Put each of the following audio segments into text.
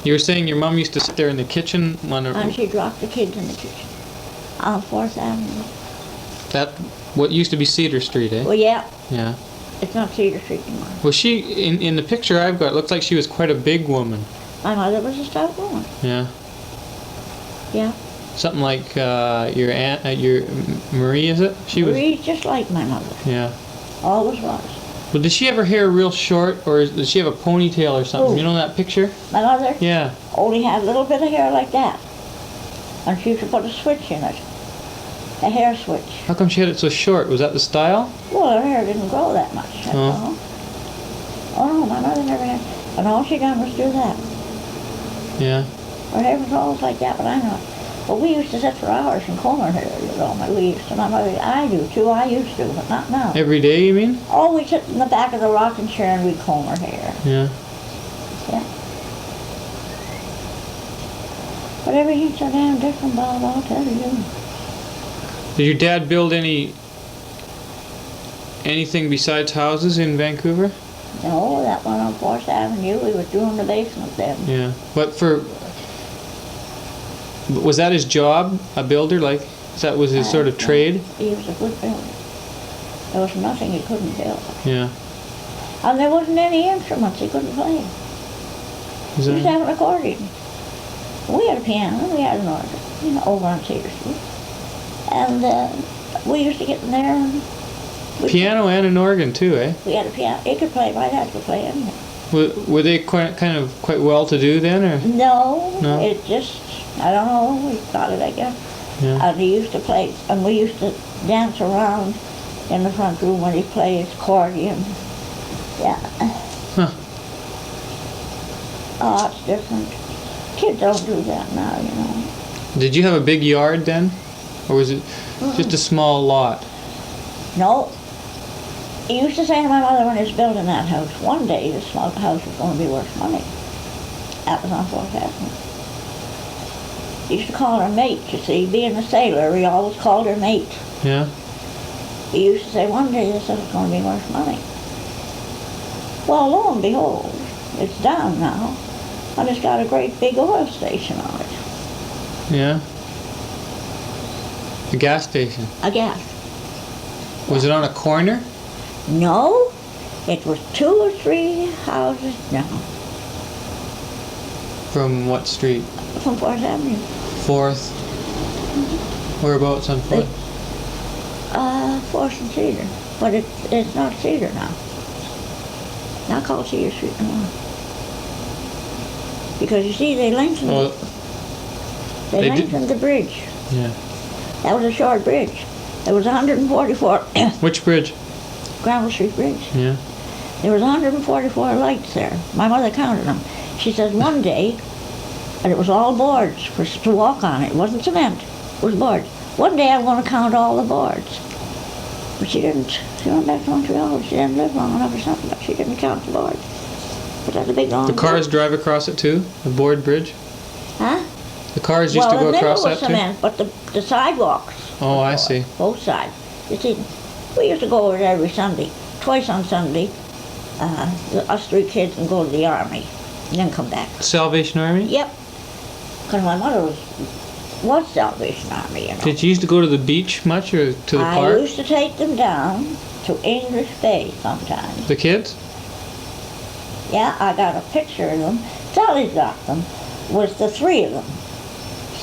You were saying your mom used to sit there in the kitchen when And she dropped the kids in the kitchen on 4th Avenue. that what used to be Cedar Street, eh? Well, yeah, Yeah. it's not Cedar Street anymore. Well, she in the picture I've got, it looks like she was quite a big woman. My mother was a stout woman. Yeah. Yeah. Something like your aunt, your Marie, is it? She Marie's just like my mother. Yeah. Always was. Well, does she have her hair real short, or does she have a ponytail or something? Who? You know that picture? My mother Yeah. only had a little bit of hair like that. And she used to put a switch in it. A hair switch. How come she had it so short? Was that the style? Well, her hair didn't grow that much, that's all. Oh no, my mother never had. And all she done was do that. Yeah. Her hair was always like that, but I know. But we used to sit for hours and comb her hair, you know. We used to, my mother, I do too, I used to, but not now. Every day, you mean? Oh, we'd sit in the back of the rocking chair and we'd comb her hair. Yeah. Yeah. But everything's so damn different, Bob, I'll tell you. Did your dad build anything besides houses in Vancouver? No, that one on 4th Avenue, we were doing the basement then. Yeah. Was that his job, a builder? Like, that was his sort of trade? He was a good builder. There was nothing he couldn't build. Yeah. And there wasn't any instruments he couldn't play. Is He used to that, have an accordion. We had a piano, we had an organ, you know, over on Cedar Street. And we used to get in there and... piano and an organ too, eh? We had a piano. He could play, my dad could play anything. Were they quite well to do then, or? No, it just, I don't know, we got it, I guess. Yeah. And he used to play, and we used to dance around in the front room when he played his accordion. Yeah. Huh. Oh, it's different. Kids don't do that now, you know. Did you have a big yard then? Or was it just a small lot? No. He used to say to my mother when he was building that house, one day this small house was going to be worth money. That was on 4th Avenue. He used to call her mate, you see. Being a sailor, he always called her mate. Yeah. He used to say, one day this house is going to be worth money. Well, lo and behold, it's down now, and it's got a great big oil station on it. Yeah. A gas station. A gas. Was it on a corner? No, it was 2 or 3 houses down From what street? from 4th Avenue. 4th? Whereabouts on 4th? 4th and Cedar, but it's not Cedar now. Not called Cedar Street anymore. Because you see, they lengthened, they did- lengthened the bridge. Yeah. That was a short bridge. There was 144 Which bridge? Granville Street Bridge. Yeah. There was 144 lights there. My mother counted them. She says one day, and it was all boards for us to walk on. It wasn't cement. It was boards. One day I'm going to count all the boards. But she didn't. She went back to Montreal. She didn't live long enough or something, but she didn't count the boards. But that's a big long The cars bridge. drive across it too? The board bridge? Huh? The cars used to go across the that middle was cement, but the sidewalks. Oh, I see. Both sides. You see, we used to go over there every Sunday, twice on Sunday, us 3 kids, and go to the army, and then come back. too? Salvation Army? Yep. Because my mother was Salvation Army, you know. Did you used to go to the beach much, or to the I park? used to take them down to English Bay sometimes. The kids? Yeah, I got a picture of them. Sally's got them. Was the 3 of them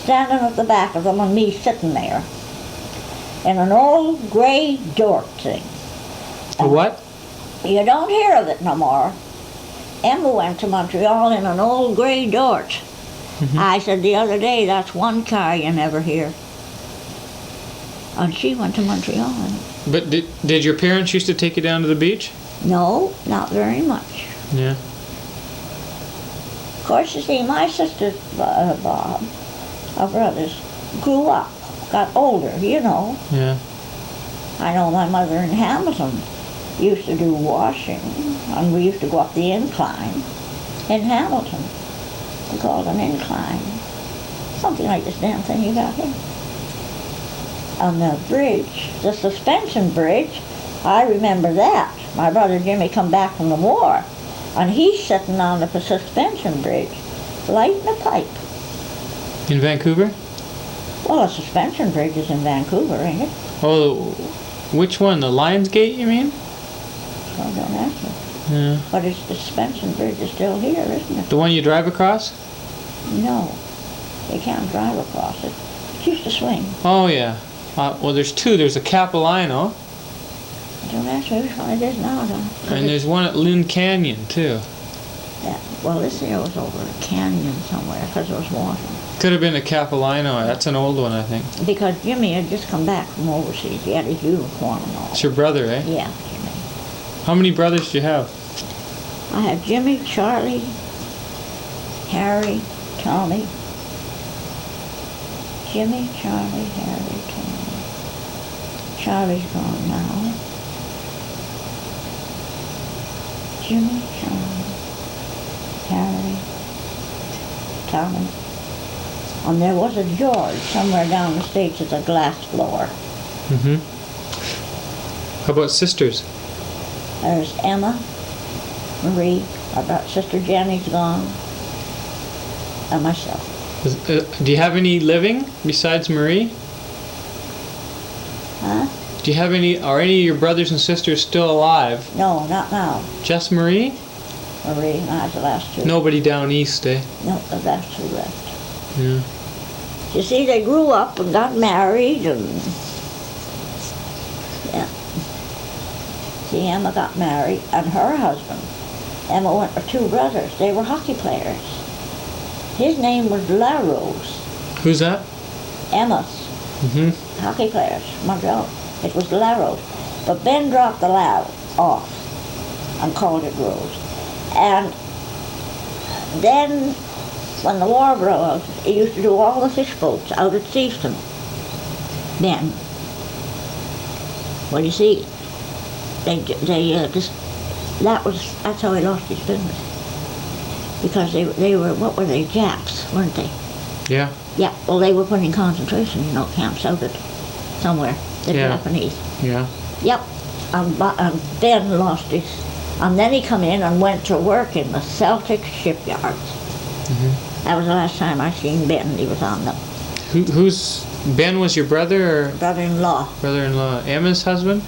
standing at the back of them and me sitting there in an old grey Dort thing. A what? You don't hear of it no more. Emma went to Montreal in an old grey Dort. I said the other day, that's one car you never hear. And she went to Montreal. But did your parents used to take you down to the beach? No, not very much. Yeah. Of course, you see, my sister, Bob, our brothers, grew up, got older, you know. Yeah. I know my mother in Hamilton used to do washing, and we used to go up the incline in Hamilton. We called it an incline. Something like this damn thing you got here. On the bridge, the suspension bridge, I remember that. My brother Jimmy come back from the war, and he's sitting on the suspension bridge. Lighting a pipe. In Vancouver? Well, a suspension bridge is in Vancouver, ain't it? Oh, which one? The Lions Gate, you mean? Well, don't ask me. Yeah. But the suspension bridge is still here, isn't it? The one you drive across? No. You can't drive across it. It used to swing. Oh, yeah. Well, there's two. There's a Capilano, Don't ask me which one it is now, though. and there's one at Lynn Canyon, too. Yeah. Well, this here was over a canyon somewhere because it was water. Could have been a Capilano. That's an old one, I think. Because Jimmy had just come back from overseas. He had his uniform and all. It's your brother, eh? Yeah, Jimmy. How many brothers do you have? I had Jimmy, Charlie, Harry, Tommy. Jimmy, Charlie, Harry, Tommy. Charlie's gone now. Jimmy, Charlie, Harry, Tommy. And there was a George somewhere down the States at the glass floor. Mm-hmm. How about sisters? There's Emma, Marie, our sister Jenny's gone, and myself. Do you have any living besides Marie? Huh? Do you have any, are any of your brothers and sisters still alive? No, not now. Just Marie? Marie and I, the last two. Nobody down east, eh? No, the last two left. Yeah. You see, they grew up and got married, and yeah. See, Emma got married, and her husband. Emma went with two brothers. They were hockey players. His name was LaRose. Who's that? Emma's Mm-hmm. hockey players, Montreal. It was LaRose. But Ben dropped the La off and called it Rose. And then, when the war broke out, he used to do all the fish boats out at Seaston. Ben. Well, you see, that's how he lost his business. Because they were, what were they, Japs, weren't they? Yeah. Yeah, well, they were putting concentration, camps out at somewhere, the Yeah. Japanese. Yeah. Yep, and Ben lost his, and then he come in and went to work in the Celtic shipyards. Mm-hmm. That was the last time I seen Ben. He was on them. Who's Ben? Was your brother or Brother-in-law. brother-in-law? Emma's husband?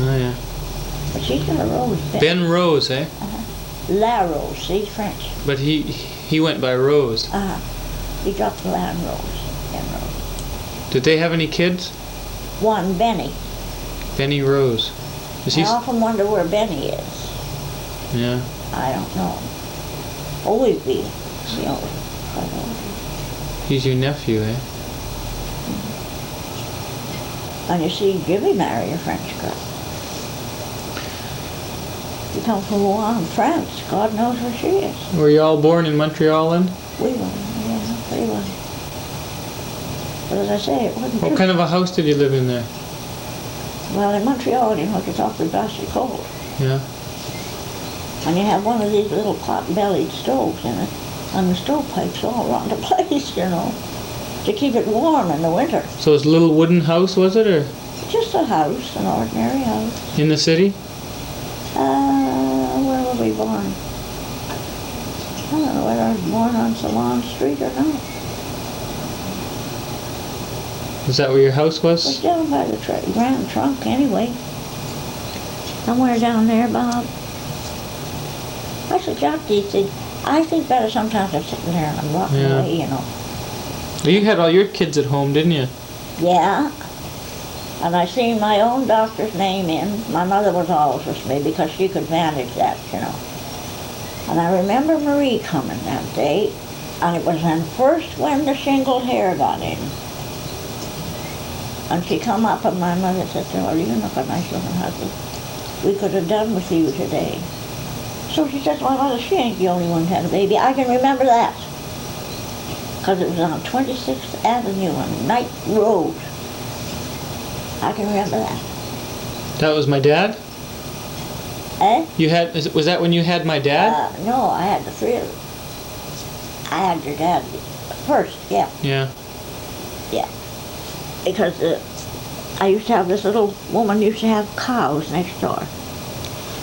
Oh yeah. But she's got a Rose. Ben Rose, eh? La Rose, he's French. But he went by Rose. He dropped the Land Rose. Ben Rose. Did they have any kids? One, Benny. Benny Rose. Is he? I often wonder where Benny is. Yeah. I don't know. Always be. I don't know. He's your nephew, eh? And you see, Jimmy married a French girl. She comes from Rouen, France. God knows where she is. Were you all born in Montreal then? We were, yeah, we were. But as I say, it wasn't What kind of a house did you live in there? Well, in Montreal, it's awfully vastly cold. Yeah. And you have one of these little pot-bellied stoves in it, and the stovepipes all around the place, to keep it warm in the winter. So it's a little wooden house, was it, or Just a house, an ordinary house. in the city? Where were we born? I don't know whether I was born on Salon Street or not. Is that where your house It was was? down by the Grand Trunk anyway. Somewhere down there, Bob. I said, Jack, I think better sometimes I'm sitting there and I'm walking Yeah. away, Well, you had all your kids at home, didn't you? Yeah. And I seen my own doctor's name in. My mother was always with me because she could manage that, And I remember Marie coming that day, and it was when the shingled hair got in. And she come up and my mother said to her, you look a nice looking husband. We could have done with you today. So she said, well, mother, she ain't the only one that had a baby. I can remember that. Because it was on 26th Avenue on Knight Road. I can remember that. That was my dad? Eh? Was that when you had my dad? No, I had the three of them. I had your dad first, yeah. Yeah. Yeah. Because I used to have this little woman used to have cows next door.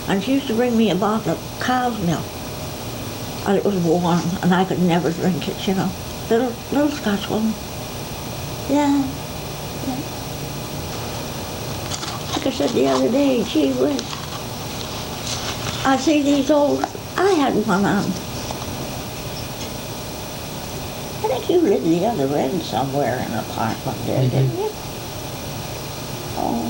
And she used to bring me a bottle of cow's milk. and it was warm, and I could never drink it, you know. Little Scotch woman. Yeah. Like I said the other day, gee whiz. I see these old, I had one on. I think you lived the other end somewhere in an apartment there, didn't you? Oh,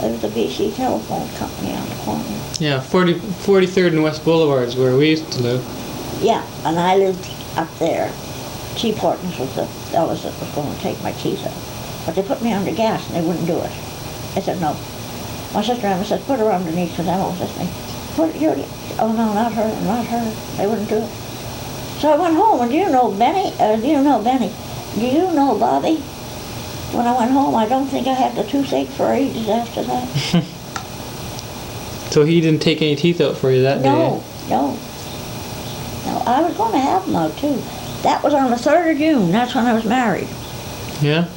it was the BC Telephone Company on the corner. Yeah, 43rd and West Boulevard is where we used to live. Yeah, and I lived up there. Chief Hortons was the fellas that was going to take my teeth out. But they put me under gas and they wouldn't do it. I said no. My sister Emma said, put her underneath because Emma was listening. Oh no, not her. They wouldn't do it. So I went home, and do you know Benny? Do you know Bobby? When I went home, I don't think I had the toothache for ages after that. So he didn't take any teeth out for you that day? No. I was going to have them out too. That was on the 3rd of June. That's when I was married. Yeah?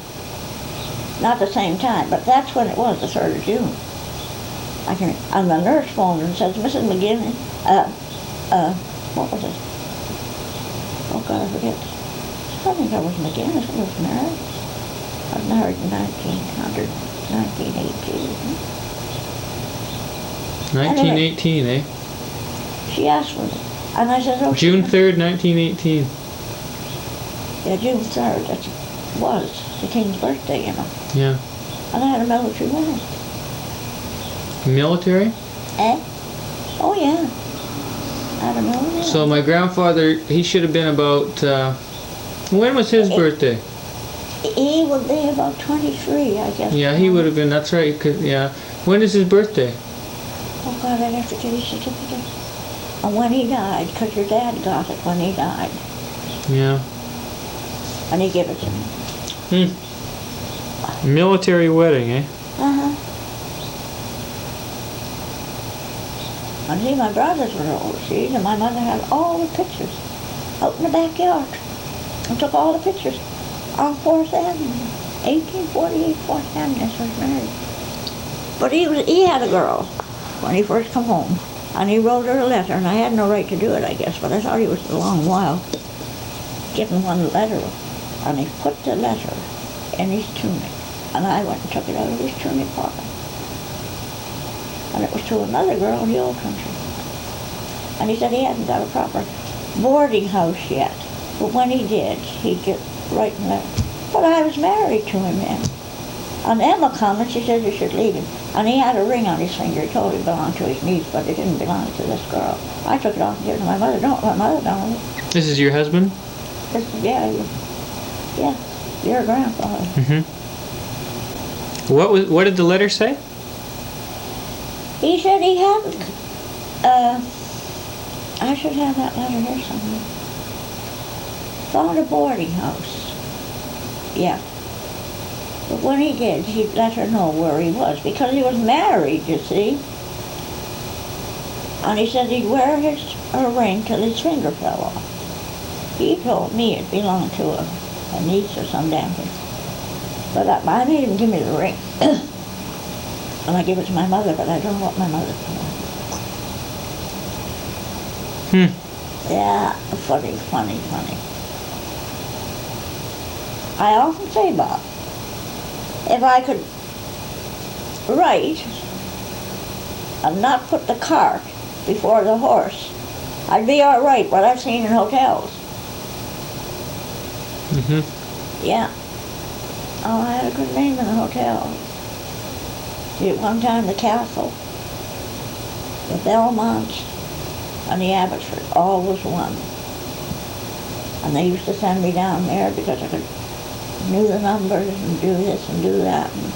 Not the same time, but that's when it was, the 3rd of June. And the nurse phoned and says, Mrs. McGinn, what was it? Oh God, I forget. I think I was McGinn. I was married. I was married in 1918. 1918, anyway, she asked me, and I said, oh. June 3rd, 1918. Yeah, June 3rd. That was the King's birthday, you know. Yeah. And I had a military wedding. Military? Oh, yeah. I don't know. So my grandfather, he should have been about, when was his birthday? He would be about 23, I guess. Yeah, he would have been, that's right. Yeah. When is his birthday? Oh, God, I'd have to get his certificate. And when he died, because your dad got it when he died. Yeah. And he gave it to me. Military wedding, eh? Uh-huh. And see, my brothers were overseas, and my mother had all the pictures out in the backyard. And took all the pictures on 4th Avenue. 1848 4th Avenue, I was married. But he had a girl when he first come home. And he wrote her a letter, and I had no right to do it, I guess, but I thought he was a long while giving one letter. And he put the letter in his tunic, and I went and took it out of his tunic pocket. And it was to another girl in the old country. And he said he hadn't got a proper boarding house yet, but when he did, he'd get writing letters. But I was married to him then. And Emma come and she said you should leave him. And he had a ring on his finger. He told it belonged to his niece, but it didn't belong to this girl. I took it off and gave it to my mother. My mother don't. This is your husband? Yeah, your grandfather. Mm-hmm. What did the letter say? He said he hadn't. I should have that letter here somewhere. Found a boarding house. Yeah. But when he did, he'd let her know where he was, because he was married, you see. And he said he'd wear her ring till his finger fell off. He told me it belonged to a niece or some damn thing. But I made him give me the ring. And I gave it to my mother, but I don't know what my mother told. Yeah, funny. I often say, Bob, if I could write and not put the cart before the horse, I'd be all right, what I've seen in hotels. Mm-hmm. Yeah. Oh, I had a good name in the hotel. At one time, the Castle, the Belmont, and the Abbotsford, all was one. And they used to send me down there because I knew the numbers and do this and do that. And,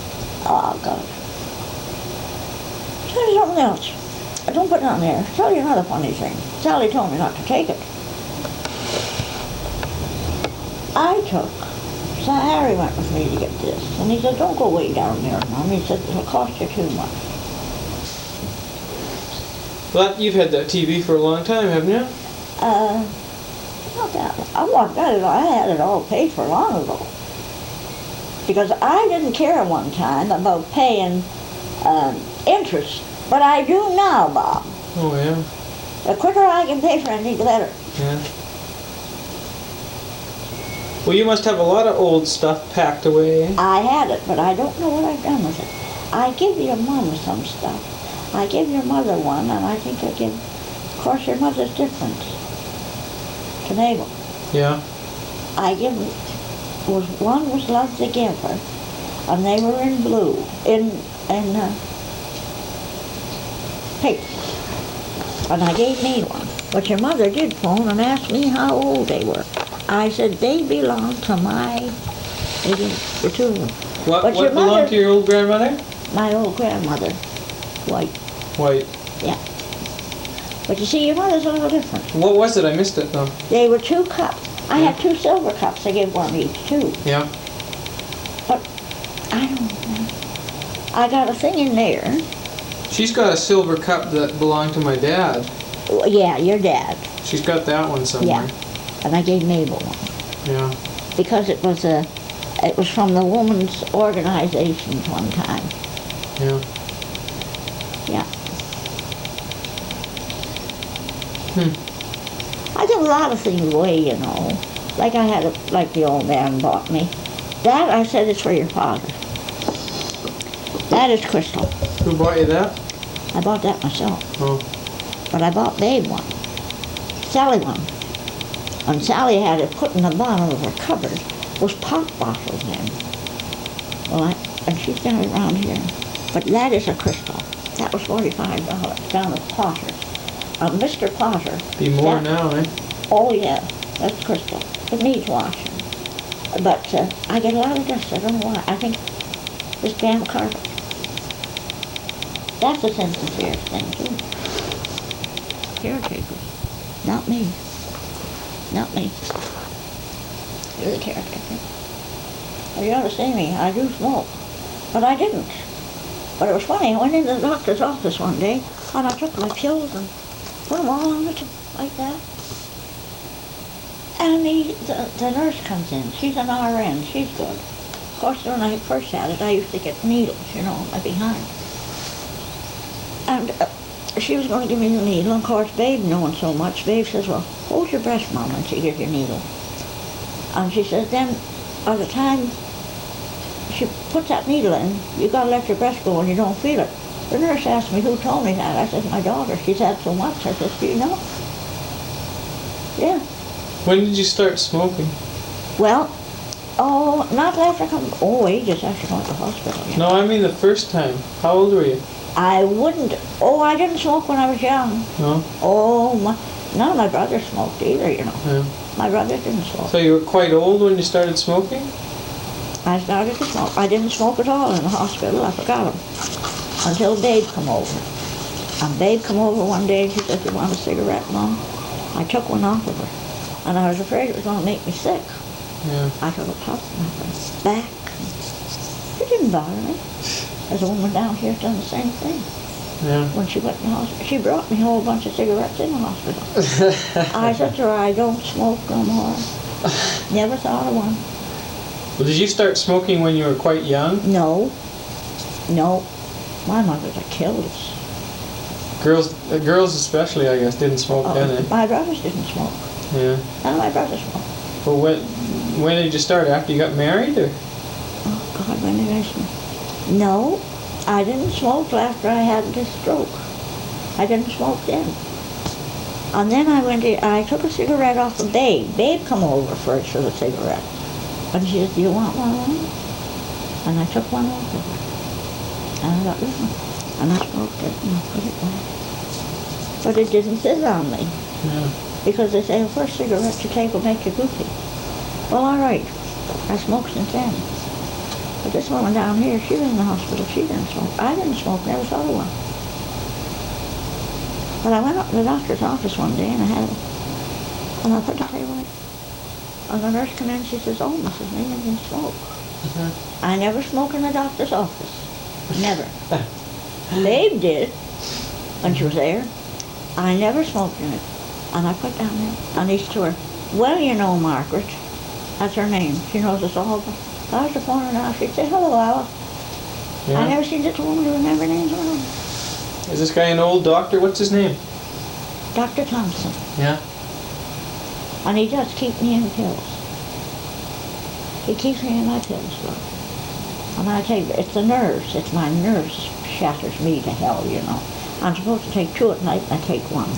oh, God. Tell you something else. Don't put it on there. Tell you another funny thing. Sally told me not to take it. Harry went with me to get this. And he said, don't go way down there, Mom. He said, it'll cost you too much. Well, you've had that TV for a long time, haven't you? Not that long. I had it all paid for long ago. Because I didn't care one time about paying interest. But I do now, Bob. Oh, yeah. The quicker I can pay for anything, the better. Yeah. Well, you must have a lot of old stuff packed away. I had it, but I don't know what I've done with it. I give your mom some stuff. I give your mother one, and I think I give... Of course, your mother's different to Mabel. Yeah. I give... One was Love the Giver, and they were in blue, in pink. And I gave me one. But your mother did phone and asked me how old they were. I said, they belong to the two of them. What But your belonged mother- to your old grandmother? My old grandmother, white. White. Yeah. But you see, your mother's a little different. What was it? I missed it though. They were 2 cups. I had 2 silver cups. I gave one each, too. Yeah. But I don't know. I got a thing in there. She's got a silver cup that belonged to my dad. Yeah, your dad. She's got that one somewhere. Yeah. And I gave Mabel one. Yeah. Because it was from the women's organizations one time. Yeah. Yeah. Hmm. I give a lot of things away, you know. Like like the old man bought me. That, I said, is for your father. That is crystal. Who bought you that? I bought that myself. Oh. But I bought Babe one. Sally one. And Sally had it put in the bottom of her cupboard. Was pop bottles in. Well, and she's got it around here. But that is a crystal. That was $45 down at Potter's. Mr. Potter. Be more now, eh? Oh, yeah. That's crystal. It needs washing. But I get a lot of dust. I don't know why. I think this damn carpet. That's a sincere thing, too. Caretakers. Not me. Not me. You're the caretaker. Well, you ought to see me. I do smoke. But I didn't. But it was funny. I went into the doctor's office one day, and I took my pills and put them all on it like that. And the nurse comes in. She's an RN. She's good. Of course, when I first had it, I used to get needles, you know, in my behind. And she was going to give me the needle. And of course, Babe, knowing so much, Babe says, well, hold your breath, Mom, and she gives you a needle. And she says, then, by the time she puts that needle in, you got to let your breath go and you don't feel it. The nurse asked me who told me that. I said, my daughter. She's had so much. I said, do you know? Yeah. When did you start smoking? Well, oh, not after coming, ages after going to the hospital. Yeah. No, I mean the first time. How old were you? I didn't smoke when I was young. No? None of my brothers smoked either, you know. Yeah. My brothers didn't smoke. So you were quite old when you started smoking? I started to smoke. I didn't smoke at all in the hospital. I forgot them. Until Babe come over. And Babe come over one day and she said, you want a cigarette, Mom? I took one off of her. And I was afraid it was going to make me sick. Yeah. I took a puff and I went back. It didn't bother me. There's a woman down here done the same thing. Yeah. When she went in the hospital, she brought me a whole bunch of cigarettes in the hospital. I said to her, I don't smoke no more. Never thought of one. Well, did you start smoking when you were quite young? No. My mother would have killed us. Girls especially, I guess, didn't smoke then, eh? My brothers didn't smoke. Yeah. None of my brothers smoked. Well, when did you start? After you got married, or? Oh, God, when did I smoke? No, I didn't smoke till after I had this stroke. I didn't smoke then. And then I took a cigarette off of Babe. Babe come over first for the cigarette. And she said, do you want one? And I took one off of her. And I got this one. And I smoked it and I put it back. But it didn't sit on me. Yeah. Because they say the first cigarette you take will make you goofy. Well, all right. I smoked since then. But this woman down here, she was in the hospital. She didn't smoke. I didn't smoke. Never saw one. But I went up to the doctor's office one day and I had it. And I put the tell you what. And the nurse came in and she says, oh, Mrs. Meehan didn't smoke. Mm-hmm. I never smoke in the doctor's office. Never. Babe did when she was there. I never smoked in it. And I put down there. And he said to her, well, you know, Margaret. That's her name. She knows us all. I was the phone now. She'd say, hello, Alice. Yeah. I never seen such a woman to remember names around. Is this guy an old doctor? What's his name? Dr. Thompson. Yeah. And he does keep me in pills. He keeps me in my pills, though. And I tell you, it's the nerves. It's my nerves shatters me to hell, you know. I'm supposed to take 2 at night, and I take 1.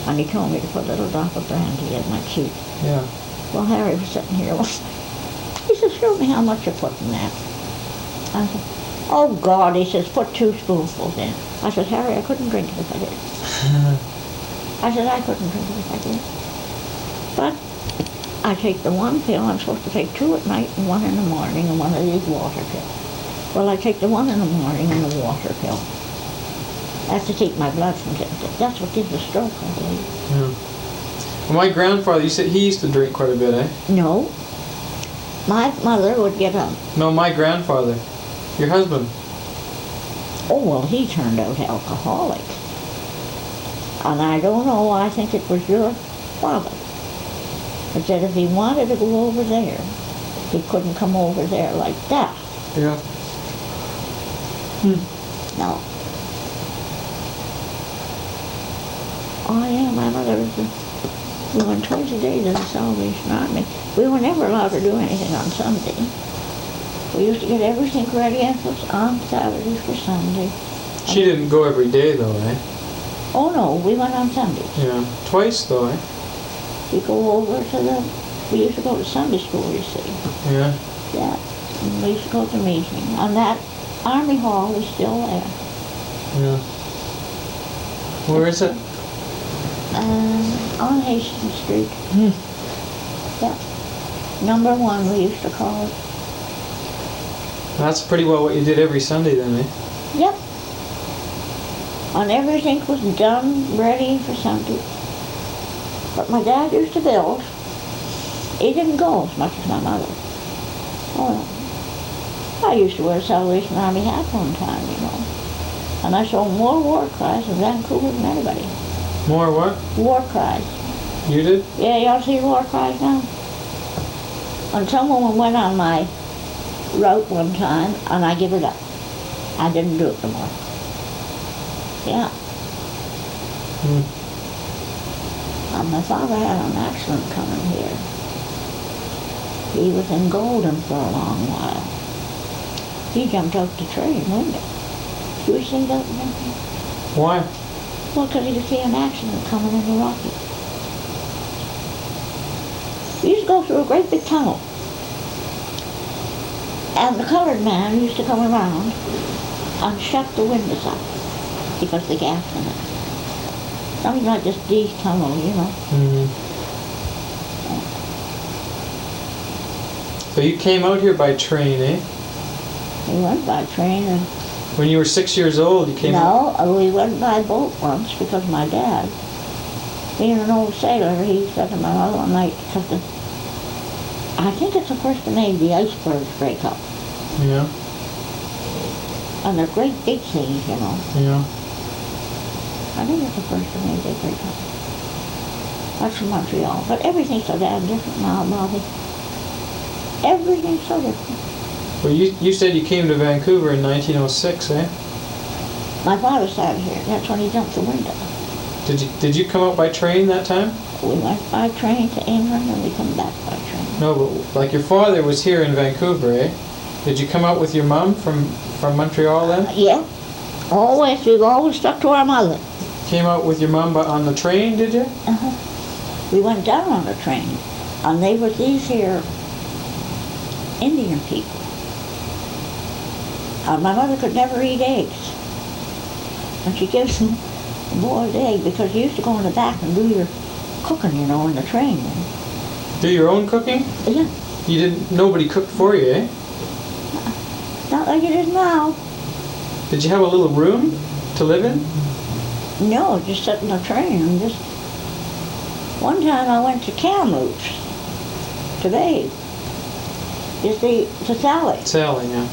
And he told me to put a little drop of brandy in my tea. Yeah. Well, Harry was sitting here. He says, show me how much you put in that. I said, oh, God, he says, put 2 spoonfuls in. I said, Harry, I couldn't drink it if I did. I said, I couldn't drink it if I did. But I take the 1 pill. I'm supposed to take 2 at night and 1 in the morning and 1 of these water pills. Well, I take the 1 in the morning and the water pill. That's to keep my blood from getting sick. That's what gives a stroke, I believe. Yeah. Well, my grandfather, you said he used to drink quite a bit, eh? No. My mother would get up. No, my grandfather. Your husband. Oh, well, he turned out alcoholic. And I don't know, I think it was your father. But said if he wanted to go over there, he couldn't come over there like that. Yeah. No. Oh, yeah, my mother was we went twice a day to the Salvation Army. We were never allowed to do anything on Sunday. We used to get everything ready on Saturday for Sunday. She didn't go every day, though, eh? Oh, no, we went on Sundays. Yeah. Twice, though, eh? We go over to we used to go to Sunday school, you see. Yeah. Yeah, and we used to go to meeting. And that Army Hall is still there. Yeah. Where is it? On Hastings Street. Yeah. Number 1, we used to call it. That's pretty well what you did every Sunday, then, eh? Yep. And everything was done, ready for Sunday. But my dad used to build. He didn't go as much as my mother. Oh, no. I used to wear a Salvation Army hat one time, you know. And I saw more war cries in Vancouver than anybody. More what? War cries. You did? Yeah, y'all see war cries now? And some woman went on my route one time, and I give it up. I didn't do it no more. Yeah. And my father had an accident coming here. He was in Golden for a long while. He jumped out the train window. You ever seen that? Why? Well, because he could see an accident coming in the Rocky. We used to go through a great big tunnel. And the colored man used to come around and shut the windows up because the gas in it. Something like this deep tunnel, you know. So you came out here by train, eh? We went by train and... When you were 6 years old, you came out? No, we went by boat once because my dad, being an old sailor, he said to my mother one night, because I think it's the 1st of May the icebergs break up. Yeah. And they're great big things, you know. Yeah. I think it's the 1st of May they break up. That's from Montreal. But everything's so damn different now, Bobby. Everything's so different. Well, you said you came to Vancouver in 1906, eh? My father started here. That's when he jumped the window. Did you come out by train that time? We went by train to England and we come back by train. No, but like your father was here in Vancouver, eh? Did you come out with your mom from Montreal then? Yeah. Always. We've always stuck to our mother. Came out with your mom on the train, did you? Uh-huh. We went down on the train, and they were these here Indian people. And my mother could never eat eggs. And she gives them a boiled egg because you used to go in the back and do your cooking, you know, in the train. Do your own cooking? Yeah. Nobody cooked for you, eh? Not like it is now. Did you have a little room to live in? No, just sit in the train and just... One time I went to Kamloops to bathe. You see, to Sally. Sally, yeah.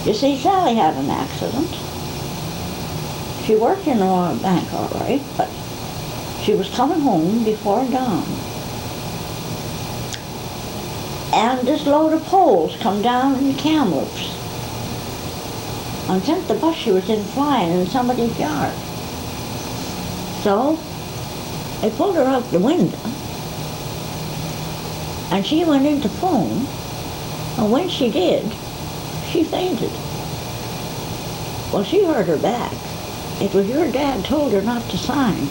You see, Sally had an accident. She worked in the oil bank, all right, but she was coming home before dawn. And this load of poles come down in Kamloops and sent the bus she was in flying in somebody's yard. So they pulled her out the window And she went into phone, and when she did, she fainted. Well, she hurt her back. It was your dad told her not to sign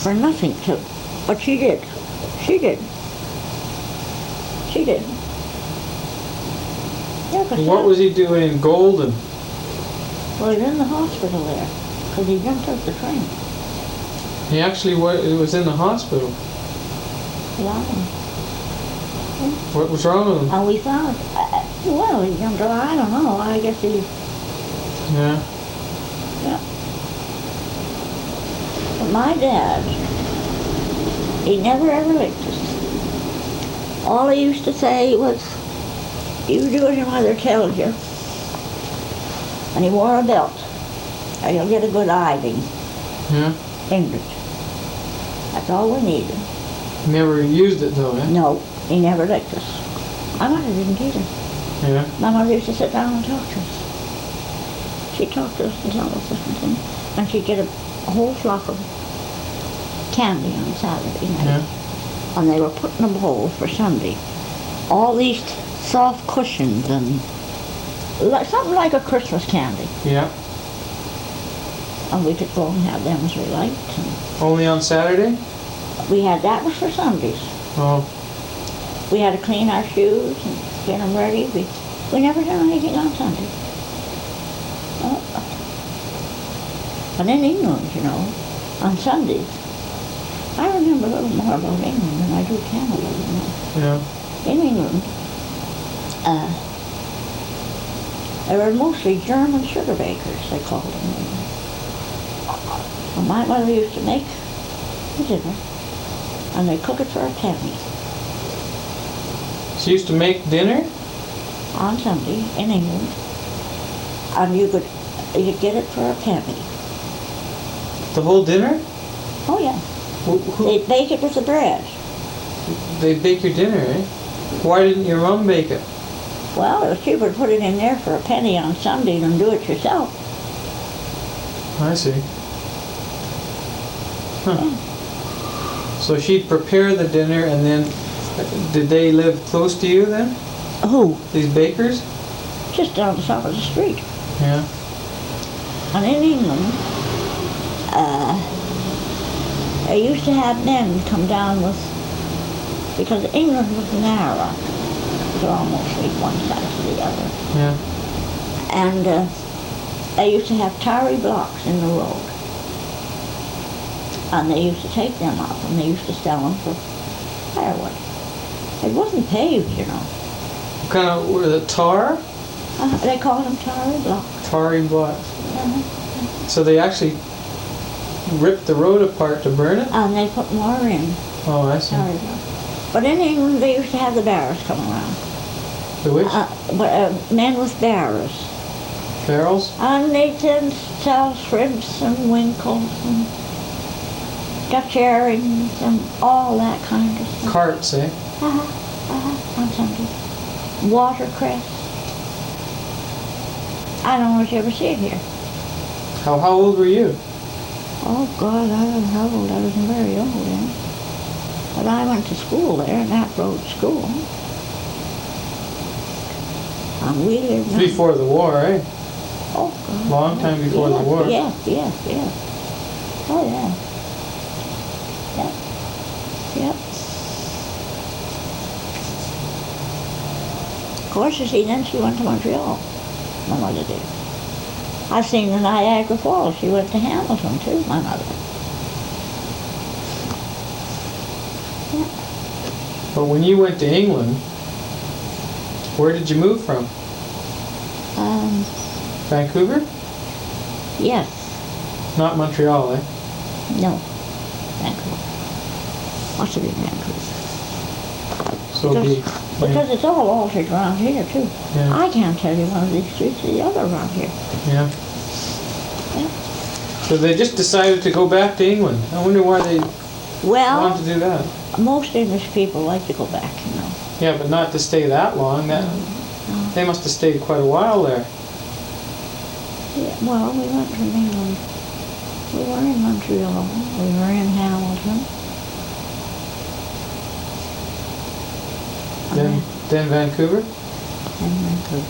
for nothing to, but she did. She did. She did. Yeah, What was he doing in Golden? Well, he's in the hospital there, because he jumped off the train. He actually was in the hospital. Yeah. What was wrong with him? And we found, well, he jumped off, I don't know, I guess he, Yeah. yeah. But my dad, he never ever licked us. All he used to say was, you do as your mother tells you. And he wore a belt, or you'll get a good hiding. Yeah. English. That's all we needed. Never used it though, eh? No, he never licked us. My mother didn't either. Yeah. My mother used to sit down and talk to us. She'd talk to us and tell us different things. And she'd get a whole flock of candy on Saturday night. Yeah. And they were put in a bowl for Sunday. All these soft cushions and something like a Christmas candy. Yeah. And we could go and have them as we liked. And Only on Saturday? we had that was for Sundays. Oh. We had to clean our shoes and get them ready. We never did anything on Sunday. But in England, you know, on Sundays, I remember a little more about England than I do Canada, you know. Yeah. In England, they were mostly German sugar bakers, they called them. And my mother used to make the dinner, and they cook it for a penny. She used to make dinner? On Sunday in England, and you could get it for a penny. The whole dinner? Oh yeah. Who, They'd bake it with the bread. they bake your dinner, eh? Why didn't your mom bake it? Well, it was cheaper to put it in there for a penny on Sunday than do it yourself. I see. Huh. Yeah. So she'd prepare the dinner, and then did they live close to you then? Who? These bakers? Just down the side of the street. Yeah. And in England, they used to have men come down with, because England was narrow, to almost like one side to the other. Yeah. And they used to have tarry blocks in the road. And they used to take them up and they used to sell them for firewood. It wasn't paved, you know. What kind of, was it tar? They called them tarry blocks. Tarry blocks. Uh-huh. So they actually ripped the road apart to burn it? And they put more in, Oh, I see. tarry blocks. But in England, they used to have the barrows come around. The which? Men with barrows. Barrels? And they tend to sell shrimps and winkles and Dutch herrings and all that kind of stuff. Carts, eh? On Sunday. Watercress. I don't know if you ever see it here. How old were you? Oh God, I don't know how old. I wasn't very old then. But I went to school there, Knapp Road School. And we lived on... Before the war, eh? Oh God. Long time before the war. Yes. Oh yeah. Yep. Of course, you see, then she went to Montreal. My mother did. I've seen the Niagara Falls. She went to Hamilton too, my mother. Yeah. But when you went to England, where did you move from? Vancouver? Yes. Not Montreal, eh? No. Vancouver. Must have been Vancouver. So it'd be, Because it's all altered around here too. Yeah. I can't tell you one of these streets or the other around here. Yeah. Yeah. So they just decided to go back to England. I wonder why they Well, wanted to do that. most English people like to go back, you know. Yeah, but not to stay that long. They must have stayed quite a while there. Yeah, well, we went from England. We were in Montreal. We were in Hamilton. Then Vancouver, And Vancouver.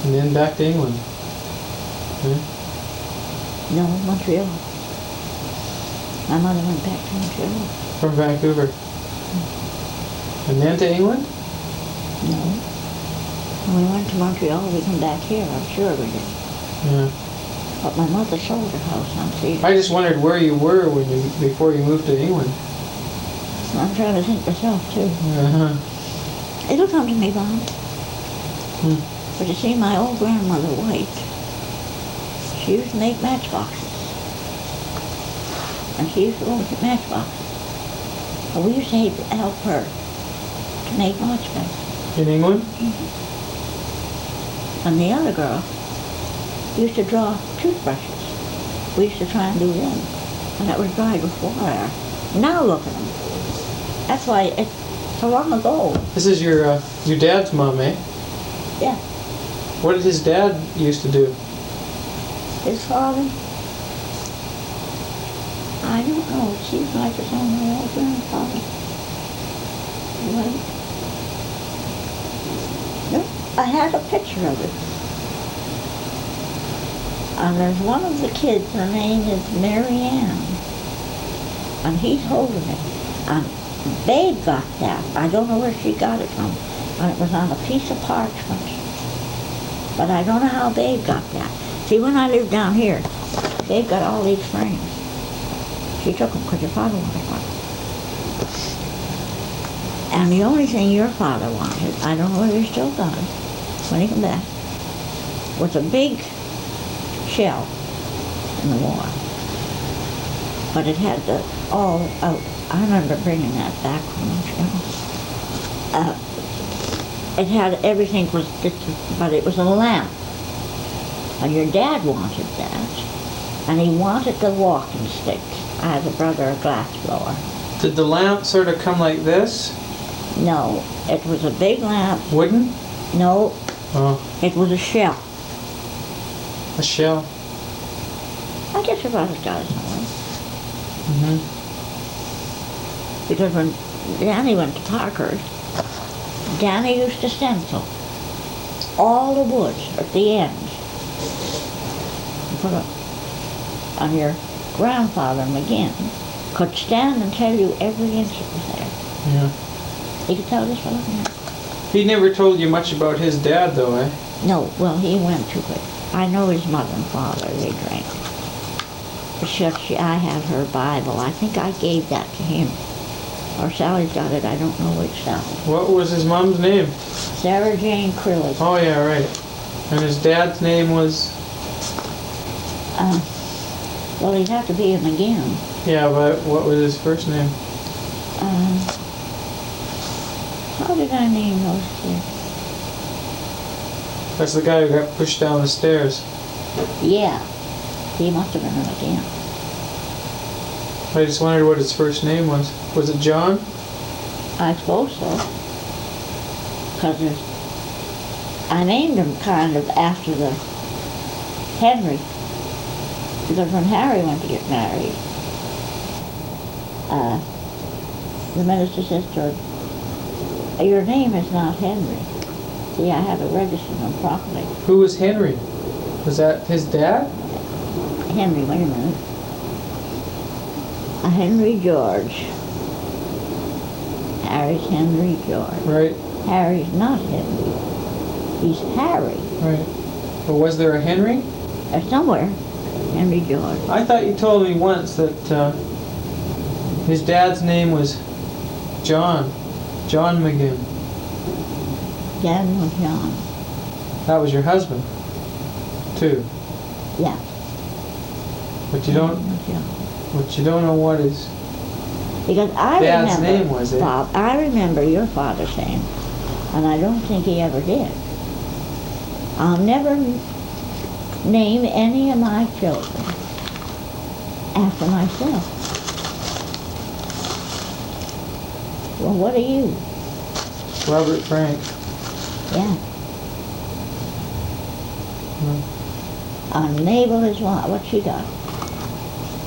and then back to England. Yeah. No, Montreal. My mother went back to Montreal. From Vancouver. And then to England? No. When we went to Montreal, we come back here, I'm sure we did. Yeah. But my mother sold her house on Cedar. I just wondered where you were before you moved to England. I'm trying to think myself, too. Uh-huh. It'll come to me, Bob. Hmm. But you see, my old grandmother, White, she used to make matchboxes. And she used to go to matchboxes. And we used to help her to make matchboxes. In England? And the other girl used to draw toothbrushes. We used to try and do them. And that was dried with wire. Now look at them. That's why it's so long ago. This is your dad's mom, eh? Yeah. What did his dad used to do? His father, I don't know. It seems like it's on my old grandfather. Right? Nope. I had a picture of it. And there's one of the kids, her name is Mary Ann. And he's holding it. And Babe got that. I don't know where she got it from. And it was on a piece of parchment. But I don't know how Babe got that. See, when I lived down here, Babe got all these frames. She took them because your father wanted one. And the only thing your father wanted, I don't know whether he still got it, when he came back, was a big shell in the war. But it had the all out. I remember bringing that back from Montreal. It had everything but it was a lamp. And your dad wanted that. And he wanted the walking stick. I had a brother, a glass blower. Did the lamp sort of come like this? No, it was a big lamp. Wooden? No, Oh, it was a shell. a shell. I guess your brother's got it somewhere. Mm-hmm. Because when Danny went to Parker's, Danny used to stencil all the woods at the end. And put it on your grandfather, McGinn, could stand and tell you every inch it was there. Yeah. He could tell this fellow here. He never told you much about his dad, though, eh? No, well, he went to it. I know his mother and father, they drank. I had her Bible. I think I gave that to him. Or Sally's got it, I don't know which Sally. What was his mom's name? Sarah Jane Crilly. Oh, yeah, right. And his dad's name was? Well, he'd have to be a McGinn. Yeah, but what was his first name? How did I name those kids? That's the guy who got pushed down the stairs. Yeah, he must have been a McGinn. I just wondered what his first name was. Was it John? I suppose so. Because I named him kind of after the Henry. Because when Harry went to get married, the minister says to her, your name is not Henry. See, I have it registered on properly. Who was Henry? Was that his dad? Henry, wait a minute. Henry George. Harry's Henry George. Right, Harry's not Henry. He's Harry. right. But was there a Henry? Somewhere. Henry George. I thought you told me once that his dad's name was John. John McGinn. Daniel John. That was your husband, too. Yeah. But you don't. Daniel John. But you don't know what his Because I dad's remember, name was, eh? Bob, I remember your father saying, and I don't think he ever did, I'll never name any of my children after myself. Well, what are you? Robert Frank. Yeah. Mabel is what? What she got?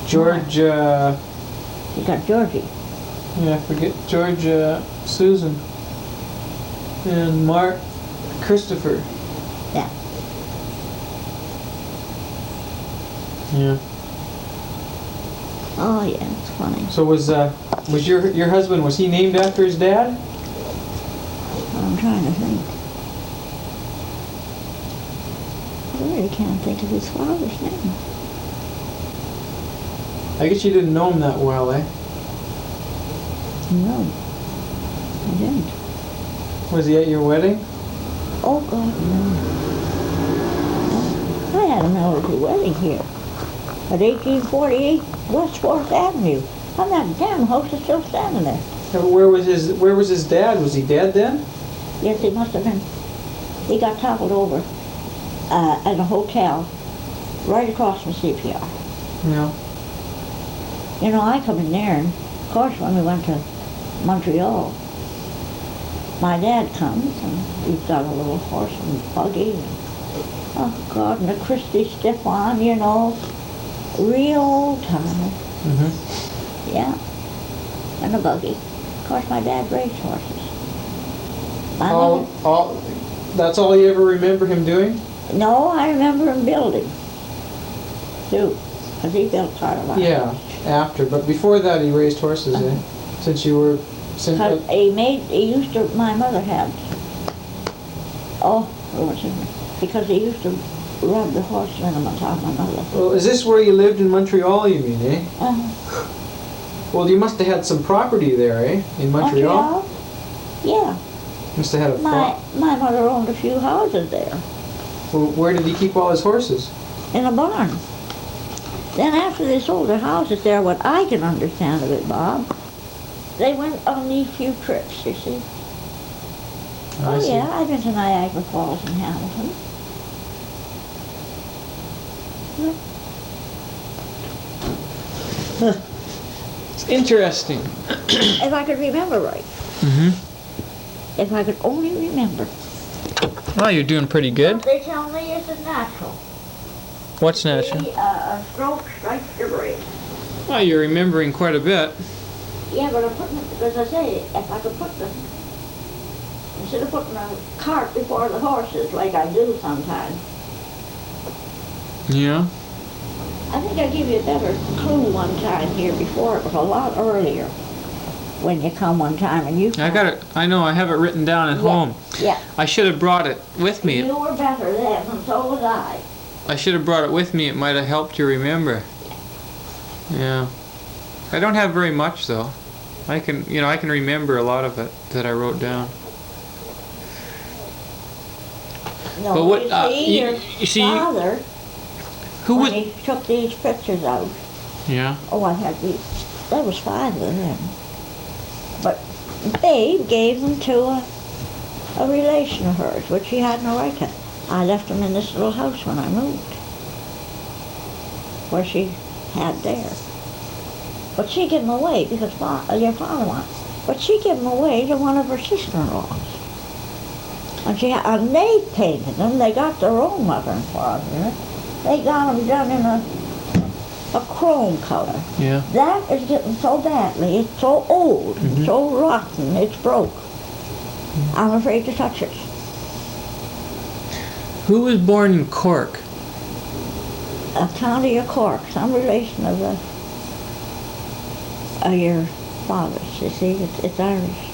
George, She got Georgie. yeah, I forget, George, Susan. And Mark Christopher. Yeah. Yeah. Oh yeah, it's funny. So was your husband, was he named after his dad? I'm trying to think. I really can't think of his father's name. I guess you didn't know him that well, eh? No, I didn't. Was he at your wedding? Oh God, no. I had a military wedding here at 1848 West 4th Avenue. And that damn house is still standing there. Where was his dad? Was he dead then? Yes, he must have been. He got toppled over at a hotel right across from CPR. Yeah. You know, I come in there, and of course when we went to Montreal, my dad comes and he's got a little horse and buggy. And, oh God, and a Christie stiff on, you know, real old time. Mm-hmm. Yeah, and a buggy. Of course, my dad raised horses. That's all you ever remember him doing? No, I remember him building, too, because he built part of our Yeah, house. after, but before that he raised horses, eh? Since you were... Because my mother had, what's it? Because he used to rub the horse venom on top of my mother. Well, is this where you lived in Montreal, you mean, eh? Uh-huh. Well, you must have had some property there, eh? In Montreal? Yeah. Must have had a farm. My mother owned a few houses there. Well, where did he keep all his horses? In a barn. Then after they sold their houses there, what I can understand of it, Bob, they went on these few trips, you see. I see. Yeah, I've been to Niagara Falls and Hamilton. It's interesting. If I could remember right. Mm-hmm. If I could only remember. Well, you're doing pretty good. They tell me it's natural. What's natural? A stroke strikes your brain. Well, you're remembering quite a bit. Yeah, but I'm putting it, as I say, if I could put instead of putting a cart before the horses like I do sometimes, Yeah. I think I gave you a better clue one time here before. It was a lot earlier when you come one time and you... I got it. I know. I have it written down at home. Yeah. I should have brought it with me. You were better then, and so was I. I should have brought it with me. It might have helped you remember. Yeah. I don't have very much though. I can remember a lot of it that I wrote down. No, But what, you see, your father, Who when was? he took these pictures out, Yeah. I had these, there was 5 of them. But Babe gave them to a relation of hers, which she had no right to. I left them in this little house when I moved, where she had there. But she gave them away because your father wanted. But she gave them away to one of her sister-in-laws. And they painted them. They got their own mother and father in it. They got them done in a chrome color. Yeah. That is getting so badly. It's so old, Mhm. so rotten, it's broke. I'm afraid to touch it. Who was born in Cork? A county of Cork, some relation of your father's. You see, it's Irish.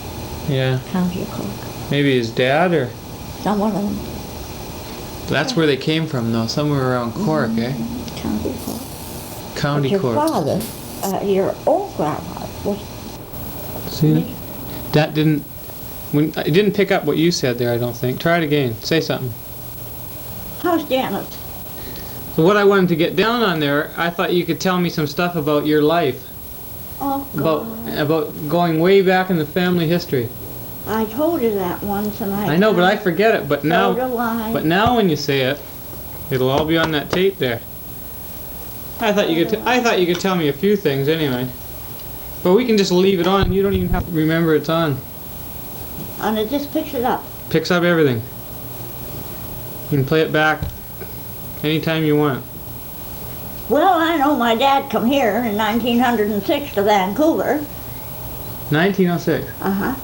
Yeah. County of Cork. Maybe his dad or. Some one of them. That's where they came from, though. Somewhere around Cork, eh? County of Cork. County But Cork. your father, your own grandfather was. See, that didn't. I didn't pick up what you said there. I don't think. Try it again. Say something. How's Janet? So what I wanted to get down on there, I thought you could tell me some stuff about your life, Oh, God. about going way back in the family history. I told you that once, and I know, but I forget it. But now, So do I. but now when you say it, it'll all be on that tape there. I thought you could tell me a few things anyway. But we can just leave it on. You don't even have to remember it's on. And it just picks it up. Picks up everything. You can play it back anytime you want. Well, I know my dad come here in 1906 to Vancouver. 1906. Uh-huh.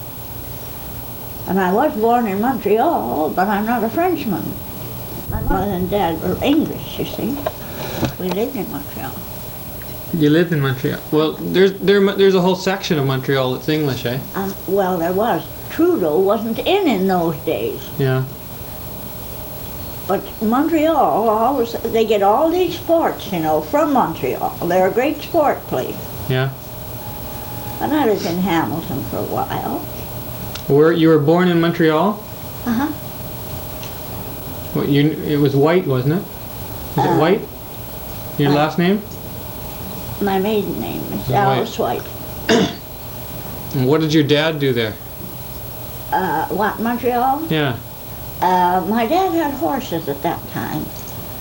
And I was born in Montreal, but I'm not a Frenchman. My mother and dad were English, you see. We lived in Montreal. You lived in Montreal. Well, there's a whole section of Montreal that's English, eh? Well, there was. Trudeau wasn't in those days. Yeah. But Montreal, they get all these sports, you know, from Montreal. They're a great sport place. Yeah. And I lived in Hamilton for a while. You were born in Montreal? Uh-huh. What, it was White, wasn't it? Was it White? Your last name? My maiden name is Alice White. And what did your dad do there? What, Montreal? Yeah. My dad had horses at that time.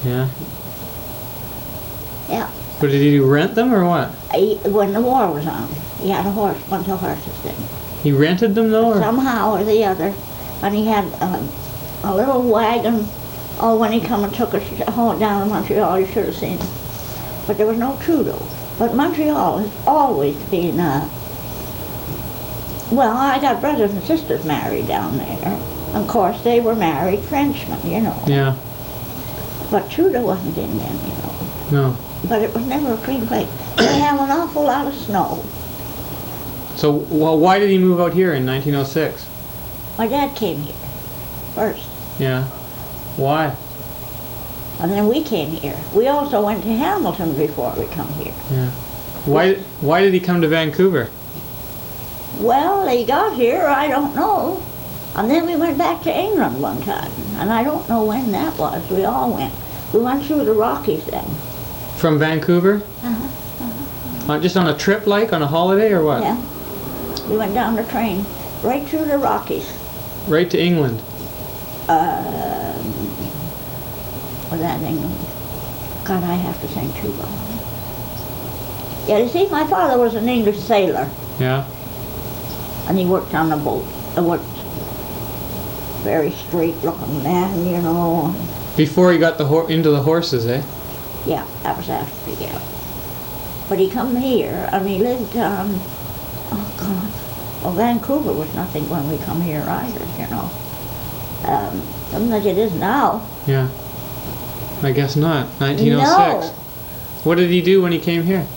Yeah. Yeah. But did he rent them or what? When the war was on, he had a bunch of horses then. He rented them though? Or? Somehow or the other. And he had a little wagon. Oh, when he come and took us down to Montreal, you should have seen it. But there was no Trudeau. But Montreal has always been, well, I got brothers and sisters married down there. Of course, they were married Frenchmen, you know. Yeah. But Trudeau wasn't in them, you know. No. But it was never a clean place. They have an awful lot of snow. So, well, why did he move out here in 1906? My dad came here first. Yeah. Why? And then we came here. We also went to Hamilton before we come here. Yeah. Why did he come to Vancouver? Well, he got here, I don't know. And then we went back to England one time. And I don't know when that was. We all went. We went through the Rockies then. From Vancouver? Just on a trip, like, on a holiday, or what? Yeah. We went down the train, right through the Rockies. Right to England? Was that in England? God, I have to think too long. Yeah, you see, my father was an English sailor. Yeah. And he worked on the boat. He worked very straight-looking man, you know. Before he got into the horses, eh? Yeah, that was after, yeah. But he come here, and he lived, oh God, well, Vancouver was nothing when we come here either, you know. Something like it is now. Yeah. I guess not. 1906. No. What did he do when he came here?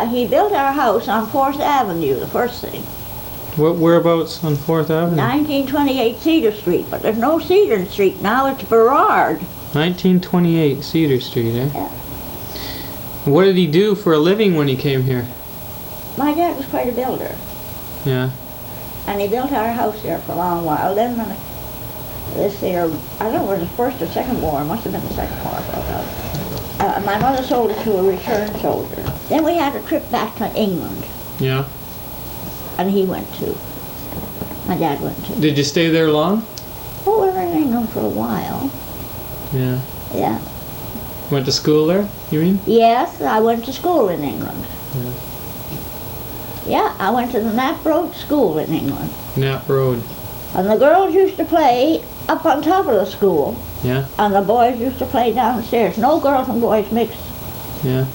He built our house on 4th Avenue, the first thing. Whereabouts on 4th Avenue? 1928 Cedar Street, but there's no Cedar Street now, it's Burrard. 1928 Cedar Street, eh? Yeah. What did he do for a living when he came here? My dad was quite a builder. Yeah. And he built our house here for a long while. Then when this year, I don't know if it was the first or second war, it must have been the second war, my mother sold it to a returned soldier. Then we had a trip back to England. Yeah. And he went too. My dad went too. Did you stay there long? Oh, we were in England for a while. Yeah. Yeah. Went to school there, you mean? Yes, I went to school in England. Yeah. Yeah, I went to the Knapp Road School in England. Knapp Road. And the girls used to play up on top of the school. Yeah. And the boys used to play downstairs. No girls and boys mixed. Yeah.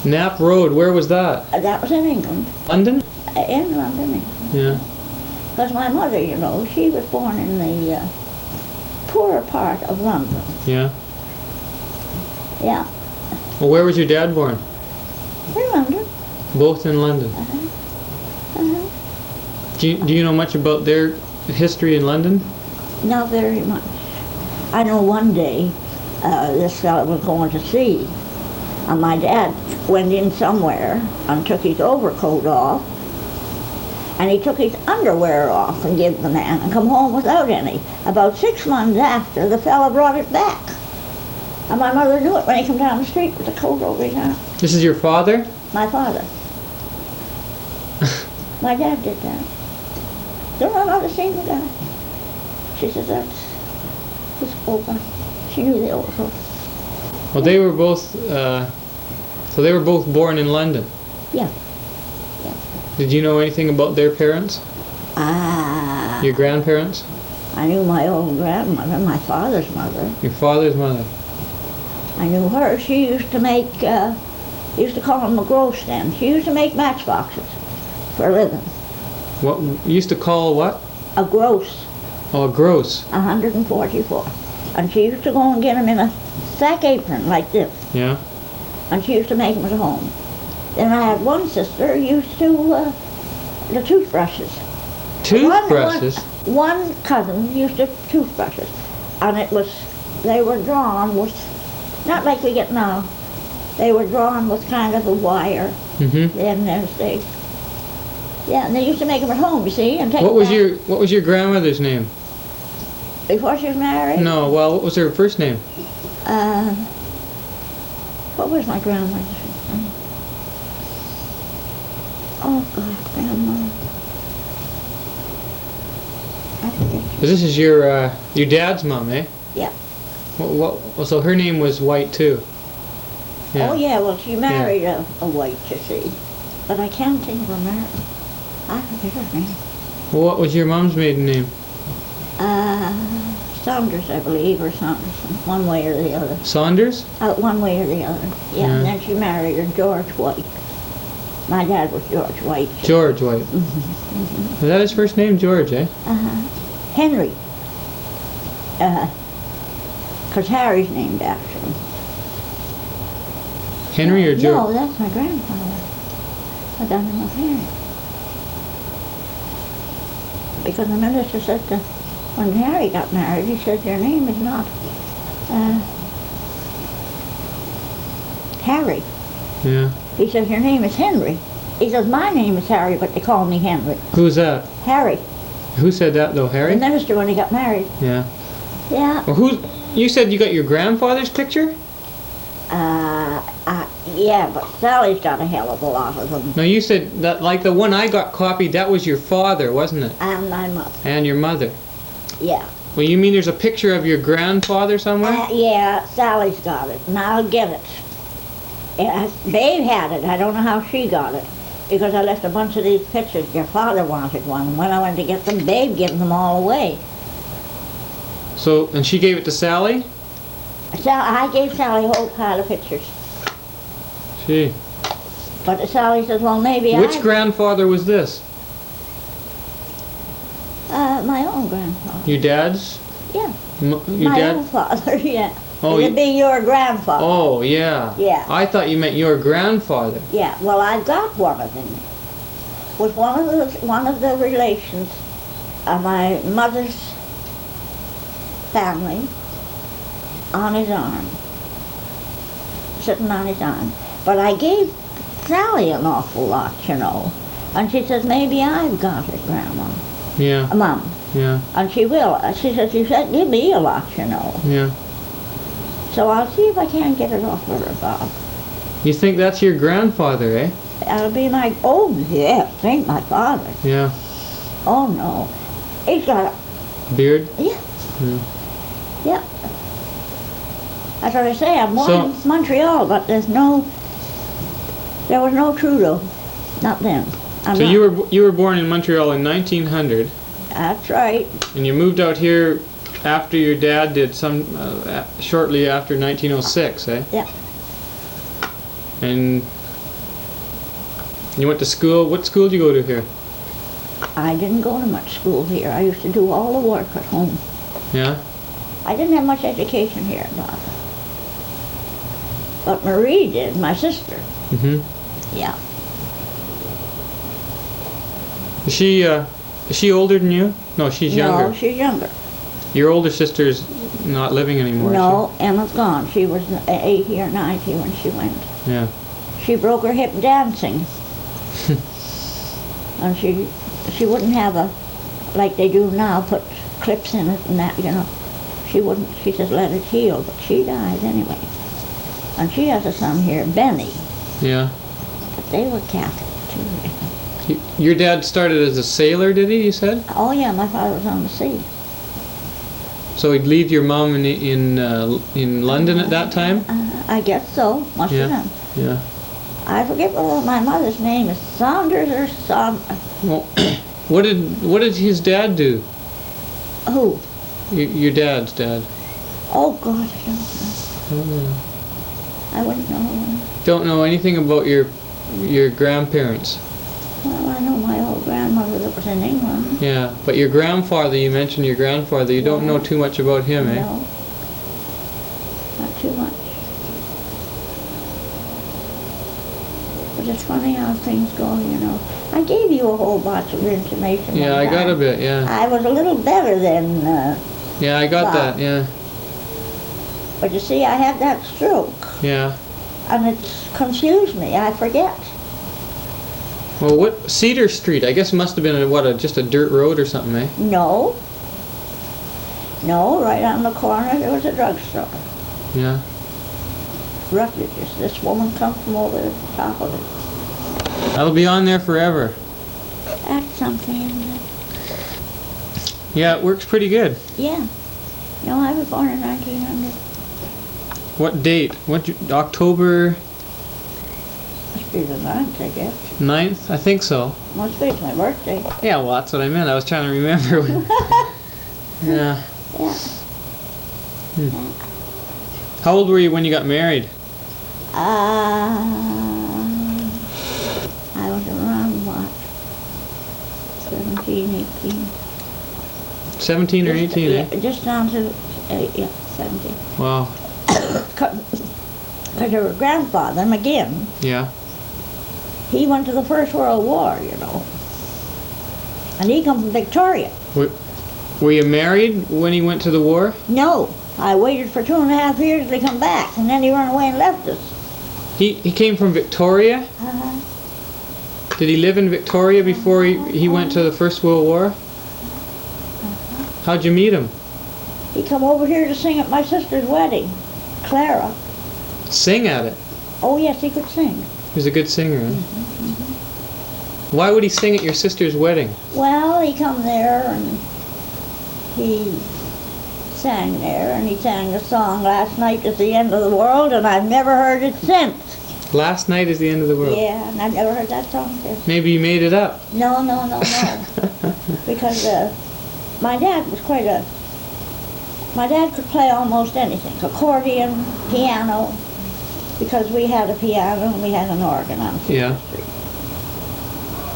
Knapp Road, where was that? That was in England. London? In London, England. Yeah. Because my mother, you know, she was born in the poorer part of London. Yeah. Yeah. Well, where was your dad born? In London. Both in London. Do you know much about their history in London? Not very much. I know one day this fellow was going to sea, and my dad went in somewhere and took his overcoat off, and he took his underwear off and gave the man and come home without any. About 6 months after, the fellow brought it back. And my mother knew it when he came down the street with the coat over his arm. This is your father? My father. My dad did that. Don't know how to seen the guy. She says that's his open. She knew the overcoat. Well, they were both, so they were both born in London? Yeah. Did you know anything about their parents? Your grandparents? I knew my old grandmother, my father's mother. Your father's mother? I knew her. She used to make, used to call them a grow stand. She used to make matchboxes for a living. What, you used to call what? a gross, Oh, gross. 144. And she used to go and get them in a sack apron like this. Yeah. And she used to make them at home. Then I had one sister who used to, the toothbrushes. Toothbrushes? One cousin used to toothbrushes. And they were drawn with, not like we get now, they were drawn with kind of a wire. Mm-hmm. Then and they used to make them at home, you see, and take What was them back. your grandmother's name? Before she was married? No, well, what was her first name? What was my grandmother's name? Oh, God, grandmother. I forget. This is your dad's mom, eh? Yeah. So her name was White too. Yeah. Oh, yeah, well, she married a white, you see. But I can't think of her marriage. I forget her name. Well, what was your mom's maiden name? Saunders, I believe, or Saunderson, one way or the other. Saunders? One way or the other. Yeah, and then she married a George White. My dad was George White. George White. Was that his first name, George, eh? Henry. Because Harry's named after him. Henry or George? No, that's my grandfather. I got him with Harry. Because the minister said that when Harry got married, he said, your name is not Harry. Yeah. He says, your name is Henry. He says, my name is Harry, but they call me Henry. Who's that? Harry. Who said that though, Harry? The minister when he got married. Yeah. Yeah. Well, you said you got your grandfather's picture? Yeah, but Sally's got a hell of a lot of them. No, you said that, like the one I got copied, that was your father, wasn't it? And my mother. And your mother. Yeah. Well, you mean there's a picture of your grandfather somewhere? Yeah, Sally's got it, and I'll get it. Yeah, Babe had it. I don't know how she got it, because I left a bunch of these pictures. Your father wanted one. When I went to get them, Babe gave them all away. So, and she gave it to Sally? I gave Sally a whole pile of pictures. Gee. But Sally says, well, maybe Which grandfather was this? My own grandfather. Your dad's? Yeah. Your My dad? own father, yeah. Oh, It'd be your grandfather. Oh, yeah. Yeah. I thought you meant your grandfather. Yeah, well, I got one of them. With one of the relations of my mother's family on his arm, sitting on his arm. But I gave Sally an awful lot, you know. And she says, maybe I've got it, Grandma. Yeah. Mom. Yeah. And she will. She says, you said give me a lot, you know. Yeah. So I'll see if I can get it off of her, Bob. You think that's your grandfather, eh? That'll be my, oh, yes, ain't my father. Yeah. Oh, no. He's got a, Beard? yeah. Yeah. Yeah. That's what I say. I'm born in Montreal, but there was no Trudeau. Not then. So you were born in Montreal in 1900. That's right. And you moved out here after your dad did shortly after 1906, eh? Yeah. And you went to school. What school did you go to here? I didn't go to much school here. I used to do all the work at home. Yeah? I didn't have much education here, Bob. But Marie did, my sister. Mm-hmm. Yeah. Is she older than you? No, she's younger. No, she's younger. Your older sister's not living anymore, No, Emma's gone. She was 80 or 90 when she went. is she? Yeah. She broke her hip dancing. And she wouldn't have like they do now, put clips in it and that, you know. She wouldn't, she says let it heal, but she died anyway. And she has a son here, Benny. Yeah. But they were Catholic too. Your dad started as a sailor, did he, you said? Oh yeah, my father was on the sea. So he'd leave your mom in London at that time? I guess so, must have been. Yeah. I forget what my mother's name is, Saunders or Well, what did his dad do? Who? Your dad's dad. Oh God, I don't know. I wouldn't know. Don't know anything about your grandparents. Well, I know my old grandmother that was in England. Yeah, but your grandfather, you mentioned your grandfather. You don't know too much about him, eh? No, not too much. But it's funny how things go, you know. I gave you a whole bunch of information. Yeah, I got a bit, yeah. I was a little better than Yeah, I got Bob. that, yeah. But you see, I had that stroke, Yeah. and it's confused me. I forget. Well, what, Cedar Street, I guess it must have been, just a dirt road or something, eh? No. No, right on the corner there was a drugstore. Yeah. Rutledge's. This woman come from over the top of it. That'll be on there forever. That's something. Yeah, it works pretty good. Yeah. No, I was born in 1900. What date? October Must be the 9th, I guess. 9th? I think so. Must be, it's my birthday. Yeah, well, that's what I meant. I was trying to remember. Yeah. Yeah. How old were you when you got married? I was around, what, 17, 18. 17 or 18, eh? Yeah, just down to, 17. Wow. Because your grandfather, McGinn, Yeah. he went to the First World War, you know. And he come from Victoria. Were you married when he went to the war? No, I waited for 2.5 years to come back, and then he ran away and left us. He came from Victoria? Uh-huh. Did he live in Victoria before he went to the First World War? How'd you meet him? He come over here to sing at my sister's wedding, Clara. Sing at it. Oh yes, he could sing. He was a good singer, huh? Why would he sing at your sister's wedding? Well, he come there and he sang there, and he sang the song "Last Night is the End of the World," and I've never heard it since. Last night is the end of the world. Yeah, and I've never heard that song since. Maybe you made it up. No. Because my dad was my dad could play almost anything, accordion, piano, because we had a piano and we had an organ on Cedar Street.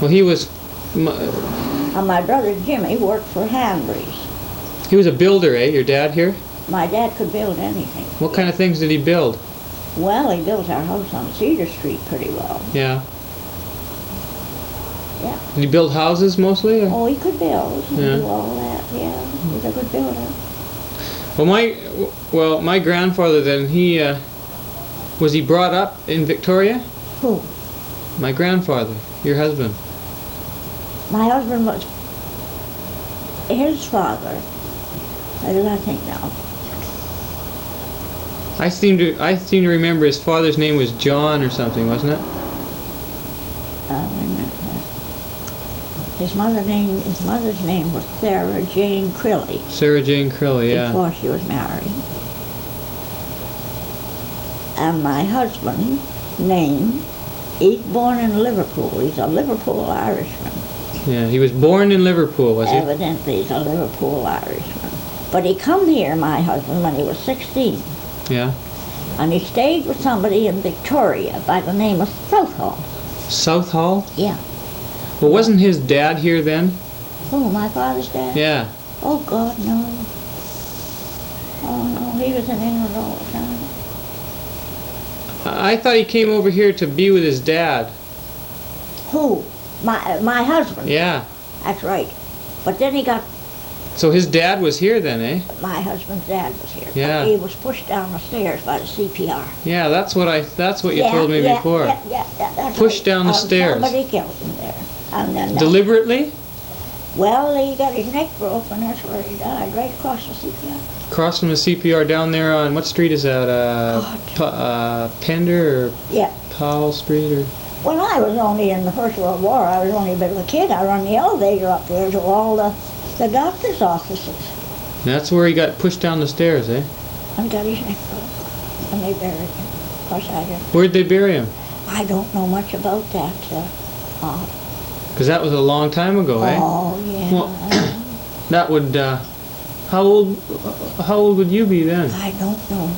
Well, he was... And my brother Jimmy worked for Handry's. He was a builder, eh? Your dad here? My dad could build anything. What kind of things did he build? Well, he built our house on Cedar Street pretty well. Yeah. Yeah. Did he build houses mostly? Or? Oh, he could build and Yeah. do all that, yeah. He's a good builder. Well, my grandfather then, was he brought up in Victoria? Who? My grandfather, your husband. My husband was his father. I do not think now. I seem to remember his father's name was John or something, wasn't it? His mother's name was Sarah Jane Crilly. Sarah Jane Crilly, yeah. Before she was married. And my husband's name, he's born in Liverpool. He's a Liverpool Irishman. Yeah, he was born in Liverpool, was he? Evidently, he's a Liverpool Irishman. But he come here, my husband, when he was 16. Yeah. And he stayed with somebody in Victoria by the name of Southall. Southall? Yeah. Well, wasn't his dad here then? Oh, my father's dad? Yeah. Oh, God, no. Oh, no, he was in England all the time. I thought he came over here to be with his dad. Who? My husband? Yeah. That's right. But then he got... So his dad was here then, eh? My husband's dad was here. Yeah. But he was pushed down the stairs by the CPR. Yeah, that's what you told me before. Yeah, that's Pushed right. down the stairs. Somebody killed him there. And then, Deliberately? well, he got his neck broke, and that's where he died, right across the CPR. Across from the CPR down there on, what street is that? Pender or Yeah. Powell Street or... When I was only in the First World War, I was only a bit of a kid. I run the elevator up there to all the doctor's offices. That's where he got pushed down the stairs, eh? And got his neck broke. And they buried him. Of course, Where'd they bury him? I don't know much about that. Because that was a long time ago, eh? Oh, yeah. Well, that would, how old would you be then? I don't know.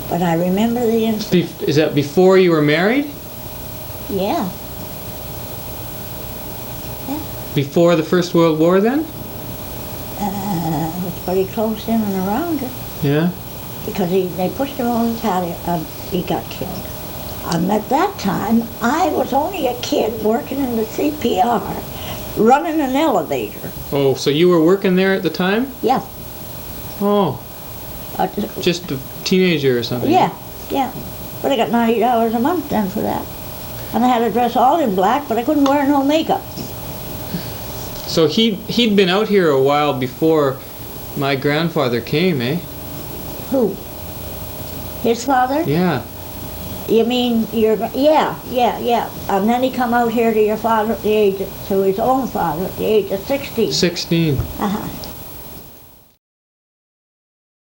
But I remember the incident. Is that before you were married? Yeah. Yeah. Before the First World War then? It was pretty close in and around it. Yeah. Because they pushed him on Italia and he got killed. And at that time, I was only a kid working in the CPR, running an elevator. Oh, so you were working there at the time? Yeah. Oh, just a teenager or something? Yeah. But I got $90 a month then for that. And I had to dress all in black, but I couldn't wear no makeup. So he'd been out here a while before my grandfather came, eh? Who? His father? Yeah. You mean your? Yeah. And then he come out here to your father at the age to his own father at the age of 16. 16. Uh-huh.